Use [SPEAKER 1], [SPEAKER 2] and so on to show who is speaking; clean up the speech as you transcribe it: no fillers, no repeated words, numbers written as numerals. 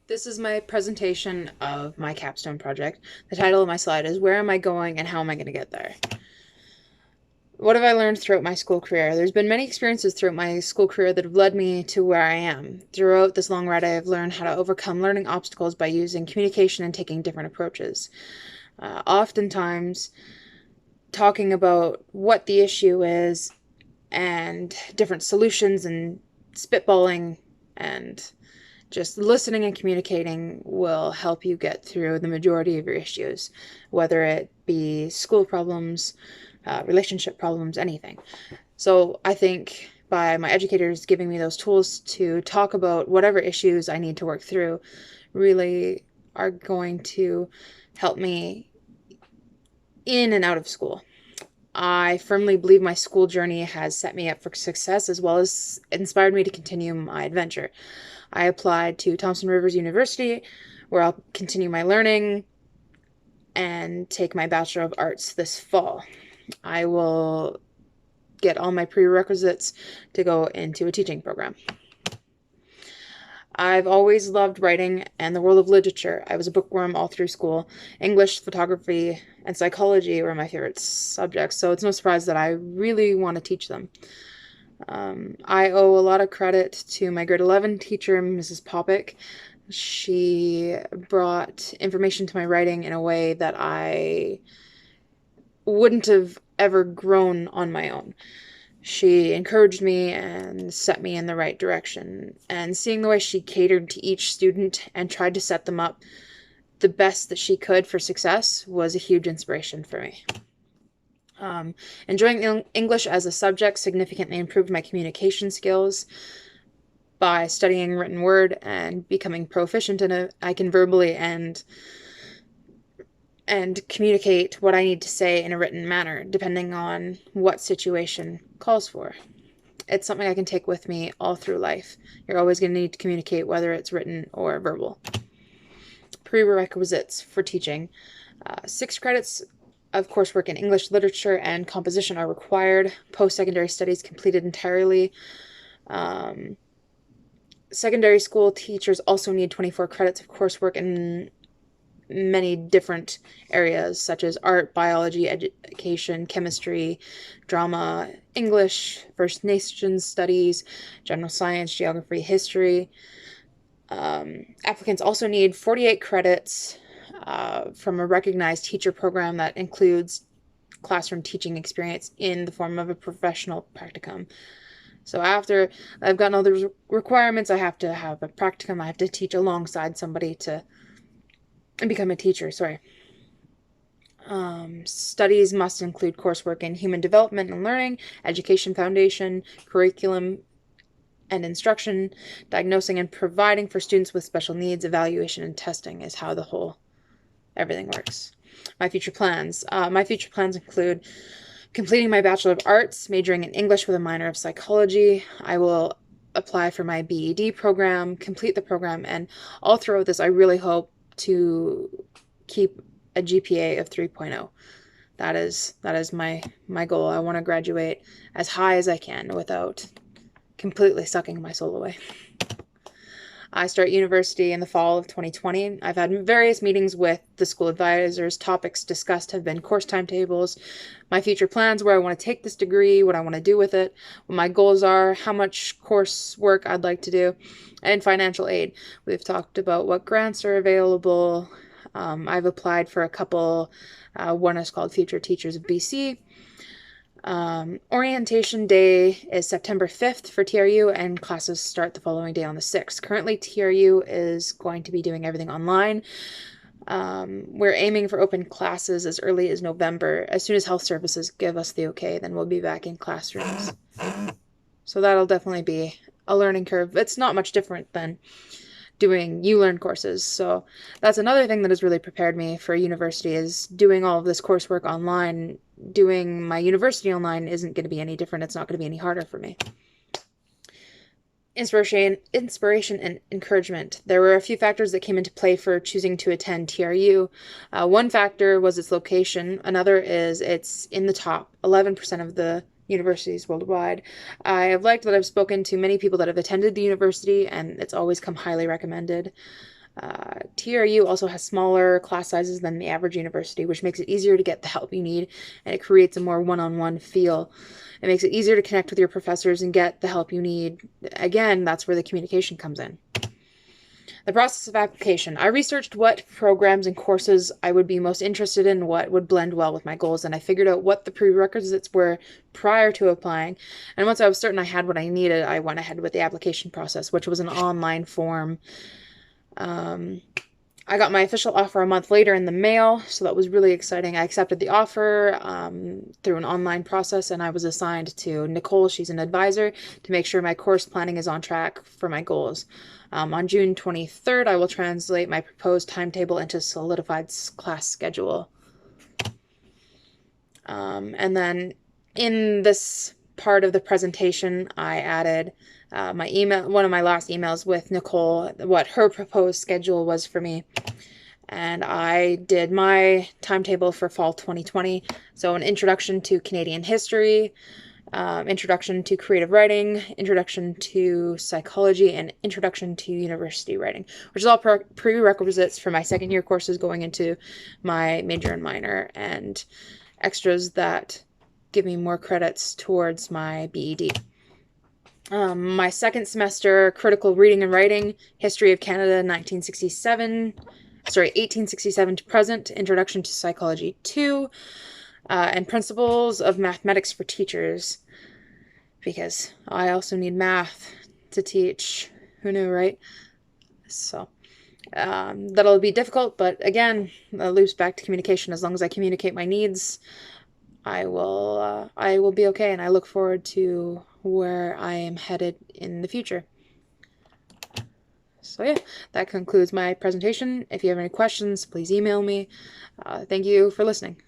[SPEAKER 1] This is my presentation of my capstone project. The title of my slide is Where Am I Going and How Am I going to Get There? What have I learned throughout my school career? There's been many experiences throughout my school career that have led me to where I am. Throughout this long ride, I have learned how to overcome learning obstacles by using communication and taking different approaches. Oftentimes, talking about what the issue is and different solutions and spitballing and just listening and communicating will help you get through the majority of your issues, whether it be school problems, relationship problems, anything. So I think by my educators giving me those tools to talk about whatever issues I need to work through really are going to help me in and out of school. I firmly believe my school journey has set me up for success as well as inspired me to continue my adventure. I applied to Thompson Rivers University, where I'll continue my learning and take my Bachelor of Arts this fall. I will get all my prerequisites to go into a teaching program. I've always loved writing and the world of literature. I was a bookworm all through school. English, photography, and psychology were my favorite subjects, so it's no surprise that I really want to teach them. I owe a lot of credit to my grade 11 teacher, Mrs. Popick. She brought information to my writing in a way that I wouldn't have ever grown on my own. She encouraged me and set me in the right direction. And seeing the way she catered to each student and tried to set them up the best that she could for success was a huge inspiration for me. Enjoying English as a subject significantly improved my communication skills. By studying written word and becoming proficient in it, I can verbally and communicate what I need to say in a written manner, depending on what situation calls for. It's something I can take with me all through life. You're always going to need to communicate, whether it's written or verbal. Prerequisites for teaching. 6 credits of coursework in English literature and composition are required. Post-secondary studies completed entirely. Secondary school teachers also need 24 credits of coursework in many different areas, such as art, biology, education, chemistry, drama, English, First Nations studies, general science, geography, history. Applicants also need 48 credits from a recognized teacher program that includes classroom teaching experience in the form of a professional practicum. So after I've gotten all the requirements, I have to have a practicum. I have to teach alongside somebody to become a teacher, sorry. Studies must include coursework in human development and learning, education foundation, curriculum and instruction, diagnosing and providing for students with special needs, evaluation and testing is how the whole everything works. My future plans. My future plans include completing my Bachelor of Arts, majoring in English with a minor of psychology. I will apply for my BEd program, complete the program, and all throughout this, I really hope to keep a GPA of 3.0. That is my goal. I want to graduate as high as I can without completely sucking my soul away. I start university in the fall of 2020. I've had various meetings with the school advisors. Topics discussed have been course timetables, my future plans, where I want to take this degree, what I want to do with it, what my goals are, how much coursework I'd like to do, and financial aid. We've talked about what grants are available. I've applied for a couple. One is called Future Teachers of BC. Orientation day is September 5th for TRU, and classes start the following day on the 6th. Currently, TRU is going to be doing everything online. We're aiming for open classes as early as November. As soon as health services give us the okay, then we'll be back in classrooms. So that'll definitely be a learning curve. It's not much different than doing ULearn courses. So that's another thing that has really prepared me for university, is doing all of this coursework online. Doing my university online isn't going to be any different. It's not going to be any harder for me. Inspiration and encouragement. There were a few factors that came into play for choosing to attend TRU. One factor was its location. Another is it's in the top 11% of the universities worldwide. I have liked that I've spoken to many people that have attended the university, and it's always come highly recommended. TRU also has smaller class sizes than the average university, which makes it easier to get the help you need, and it creates a more one-on-one feel. It makes it easier to connect with your professors and get the help you need. Again, that's where the communication comes in. The process of application. I researched what programs and courses I would be most interested in, what would blend well with my goals, and I figured out what the prerequisites were prior to applying. And once I was certain I had what I needed, I went ahead with the application process, which was an online form. I got my official offer a month later in the mail, so that was really exciting. I accepted the offer through an online process, and I was assigned to Nicole. She's an advisor to make sure my course planning is on track for my goals. On June 23rd, I will translate my proposed timetable into solidified class schedule. And then in this part of the presentation, I added my email, one of my last emails with Nicole, what her proposed schedule was for me. And I did my timetable for fall 2020. So an introduction to Canadian history, introduction to creative writing, introduction to psychology, and introduction to university writing, which is all prerequisites for my second year courses going into my major and minor, and extras that give me more credits towards my BED. My second semester, critical reading and writing, history of Canada, 1867 to present, introduction to psychology 2, and principles of mathematics for teachers, because I also need math to teach. Who knew, right? So that'll be difficult, but again, that loops back to communication. As long as I communicate my needs, I will be okay, and I look forward to where I am headed in the future. So yeah, that concludes my presentation. If you have any questions, please email me. Thank you for listening.